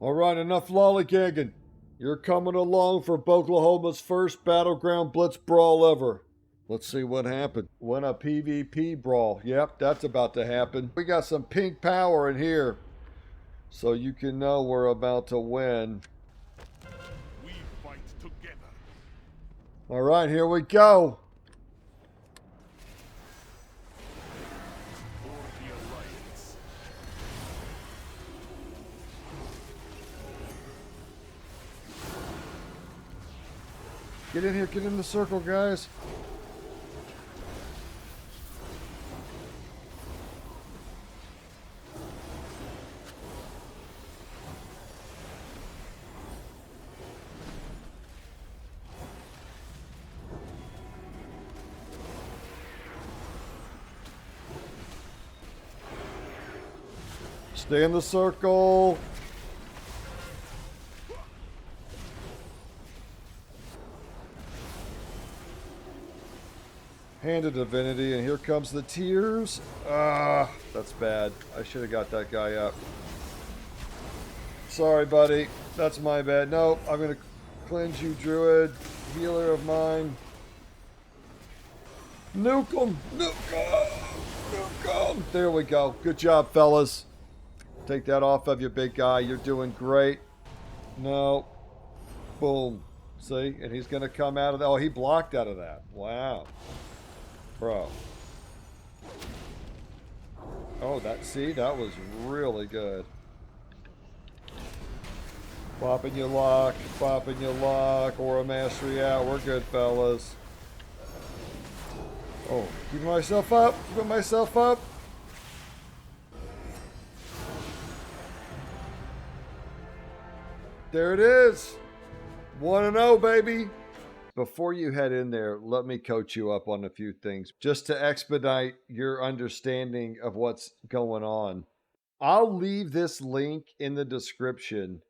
All right, enough lollygagging. You're coming along for Boklahoma's first Battleground Blitz Brawl ever. Let's see what happened. Win a PvP brawl. Yep, that's about to happen. We got some pink power in here, so you can know we're about to win. We fight together. All right, here we go. For the Alliance. Get in here, get in the circle, guys. Stay in the circle. Hand of Divinity, and here comes the tears. Ah, that's bad. I should have got that guy up. Sorry, buddy. That's my bad. Nope, I'm going to cleanse you, Druid. Healer of mine. Nuke him! Nuke him! Nuke him! There we go. Good job, fellas. Take that off of you, big guy. You're doing great. No. Boom. See? And he's going to come out of that. Oh, he blocked out of that. Wow. Bro. Oh, that was really good. Popping your lock, Aura Mastery out. We're good, fellas. Oh, keeping myself up. There it is. 1-0, baby. Before you head in there, let me coach you up on a few things just to expedite your understanding of what's going on. I'll leave this link in the description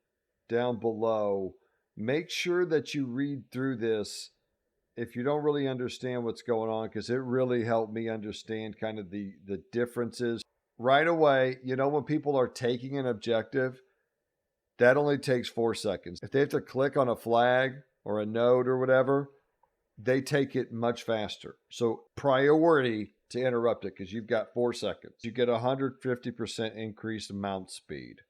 down below. Make sure that you read through this if you don't really understand what's going on, because it really helped me understand kind of the differences. Right away, you know, when people are taking an objective, that only takes 4 seconds. If they have to click on a flag or a node or whatever, they take it much faster. So priority to interrupt it, because you've got 4 seconds. You get 150% increased mount speed.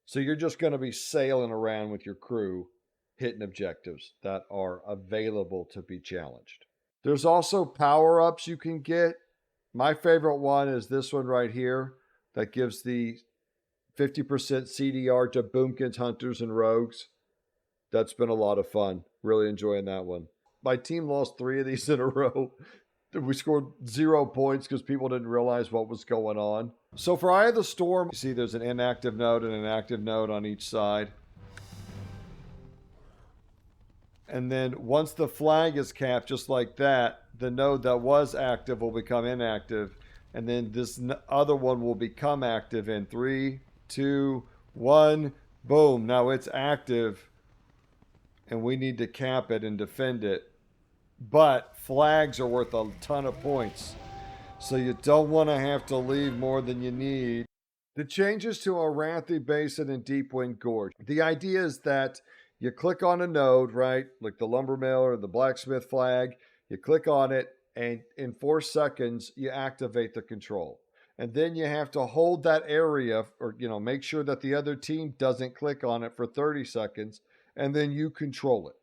So you're just going to be sailing around with your crew, hitting objectives that are available to be challenged. There's also power-ups you can get. My favorite one is this one right here that gives the 50% CDR to Boomkins, Hunters, and Rogues. That's been a lot of fun. Really enjoying that one. My team lost 3 of these in a row. We scored 0 points because people didn't realize what was going on. So for Eye of the Storm, you see there's an inactive node and an active node on each side. And then once the flag is capped, just like that, the node that was active will become inactive. And then this other one will become active in 3, 2, 1. Boom. Now it's active. And we need to cap it and defend it. But flags are worth a ton of points. So you don't want to have to leave more than you need. The changes to Arathi Basin and Deepwind Gorge. The idea is that you click on a node, right? Like the lumber mill or the blacksmith flag. You click on it, and in 4 seconds, you activate the control. And then you have to hold that area, or make sure that the other team doesn't click on it for 30 seconds, and then you control it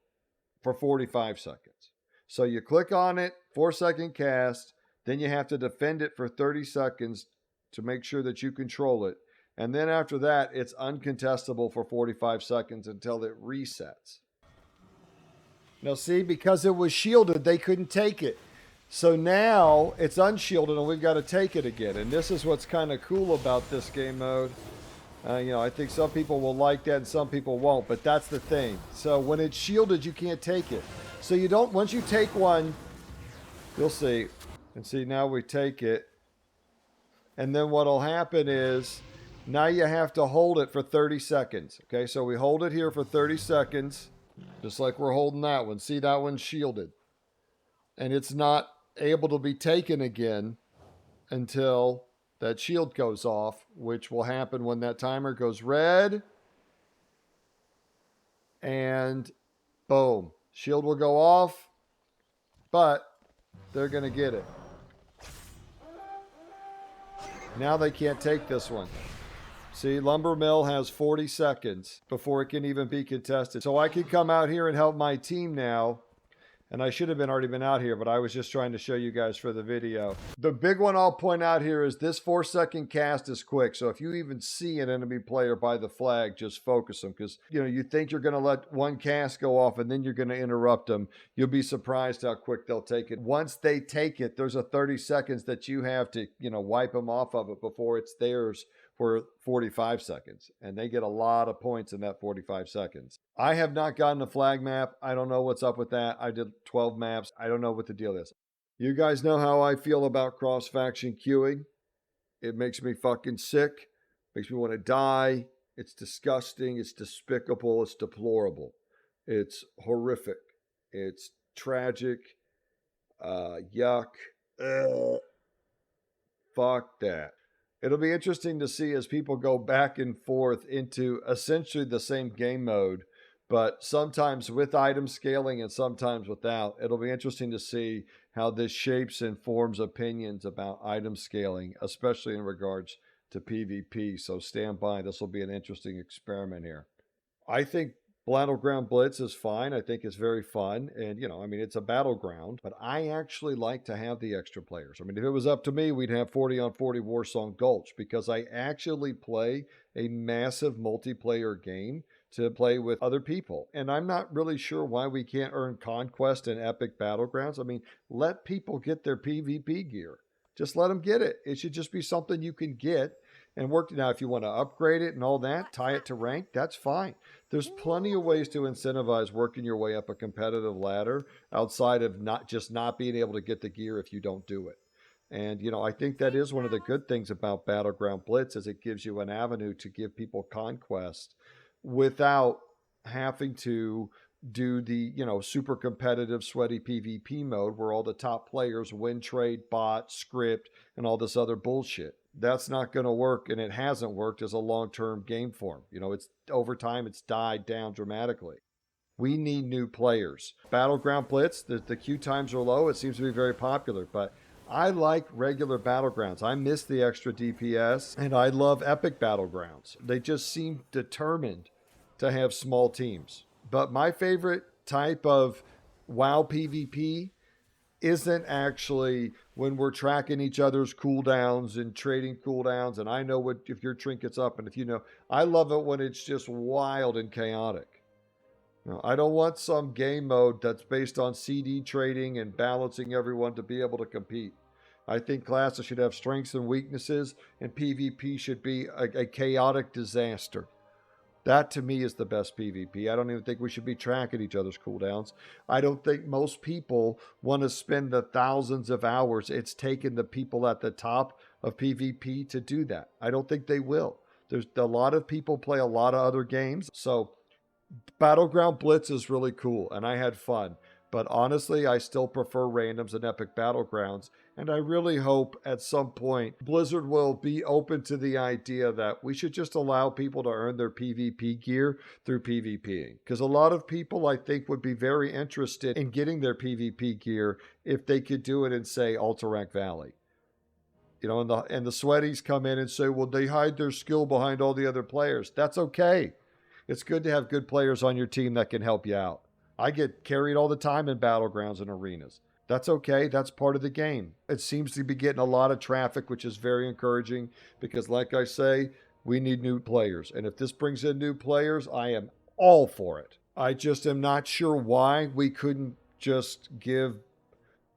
for 45 seconds. So you click on it, 4-second cast, then you have to defend it for 30 seconds to make sure that you control it. And then after that, it's uncontestable for 45 seconds until it resets. Now see, because it was shielded, they couldn't take it. So now it's unshielded and we've got to take it again. And this is what's kind of cool about this game mode. I think some people will like that and some people won't, but that's the thing. So when it's shielded, you can't take it. So you don't, once you take one, you'll see. And see, now we take it. And then what'll happen is, now you have to hold it for 30 seconds. Okay, so we hold it here for 30 seconds, just like we're holding that one. See, that one's shielded. And it's not able to be taken again until that shield goes off, which will happen when that timer goes red. and boom. Shield will go off, but they're going to get it. Now they can't take this one. See, Lumber Mill has 40 seconds before it can even be contested. So I can come out here and help my team now. And I should have already been out here, but I was just trying to show you guys for the video. The big one I'll point out here is this 4-second cast is quick. So if you even see an enemy player by the flag, just focus them. Because, you think you're going to let one cast go off and then you're going to interrupt them. You'll be surprised how quick they'll take it. Once they take it, there's a 30 seconds that you have to, wipe them off of it before it's theirs for 45 seconds. And they get a lot of points in that 45 seconds. I have not gotten a flag map. I don't know what's up with that. I did 12 maps. I don't know what the deal is. You guys know how I feel about cross-faction queuing. It makes me fucking sick. Makes me want to die. It's disgusting. It's despicable. It's deplorable. It's horrific. It's tragic. Yuck. Ugh. Fuck that. It'll be interesting to see as people go back and forth into essentially the same game mode, but sometimes with item scaling and sometimes without. It'll be interesting to see how this shapes and forms opinions about item scaling, especially in regards to PvP. So stand by. This will be an interesting experiment here. I think Battleground Blitz is fine. I think it's very fun. And, it's a battleground. But I actually like to have the extra players. If it was up to me, we'd have 40 on 40 Warsong Gulch because I actually play a massive multiplayer game to play with other people. And I'm not really sure why we can't earn Conquest and Epic Battlegrounds. Let people get their PvP gear. Just let them get it. It should just be something you can get and work. Now, if you want to upgrade it and all that, tie it to rank, that's fine. There's plenty of ways to incentivize working your way up a competitive ladder outside of not being able to get the gear if you don't do it. And, I think that is one of the good things about Battleground Blitz is it gives you an avenue to give people Conquest without having to do the, super competitive, sweaty PvP mode where all the top players win trade, bot, script, and all this other bullshit. That's not going to work, and it hasn't worked as a long-term game form. It's over time, it's died down dramatically. We need new players. Battleground Blitz, the queue times are low. It seems to be very popular, but I like regular Battlegrounds. I miss the extra DPS, and I love Epic Battlegrounds. They just seem determined to have small teams. But my favorite type of WoW PvP isn't actually when we're tracking each other's cooldowns and trading cooldowns, and I know if your trinket's up, and I love it when it's just wild and chaotic. I don't want some game mode that's based on CD trading and balancing everyone to be able to compete. I think classes should have strengths and weaknesses, and PvP should be a chaotic disaster. That, to me, is the best PvP. I don't even think we should be tracking each other's cooldowns. I don't think most people want to spend the thousands of hours it's taken the people at the top of PvP to do that. I don't think they will. There's a lot of people play a lot of other games. So Battleground Blitz is really cool, and I had fun. But honestly, I still prefer randoms and Epic Battlegrounds. And I really hope at some point Blizzard will be open to the idea that we should just allow people to earn their PvP gear through PvPing. Because a lot of people, I think, would be very interested in getting their PvP gear if they could do it in, say, Alterac Valley. And the sweaties come in and say, well, they hide their skill behind all the other players. That's okay. It's good to have good players on your team that can help you out. I get carried all the time in battlegrounds and arenas. That's okay. That's part of the game. It seems to be getting a lot of traffic, which is very encouraging because, like I say, we need new players. And if this brings in new players, I am all for it. I just am not sure why we couldn't just give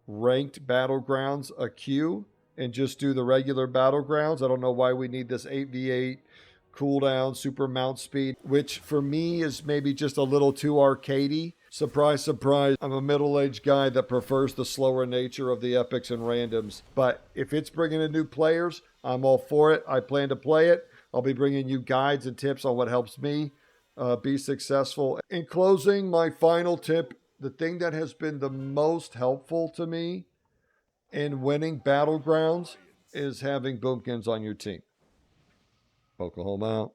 ranked battlegrounds a queue and just do the regular battlegrounds. I don't know why we need this 8v8 cooldown, super mount speed, which for me is maybe just a little too arcadey. Surprise, surprise, I'm a middle-aged guy that prefers the slower nature of the epics and randoms. But if it's bringing in new players, I'm all for it. I plan to play it. I'll be bringing you guides and tips on what helps me be successful. In closing, my final tip, the thing that has been the most helpful to me in winning battlegrounds is having boomkins on your team. Boklahoma out.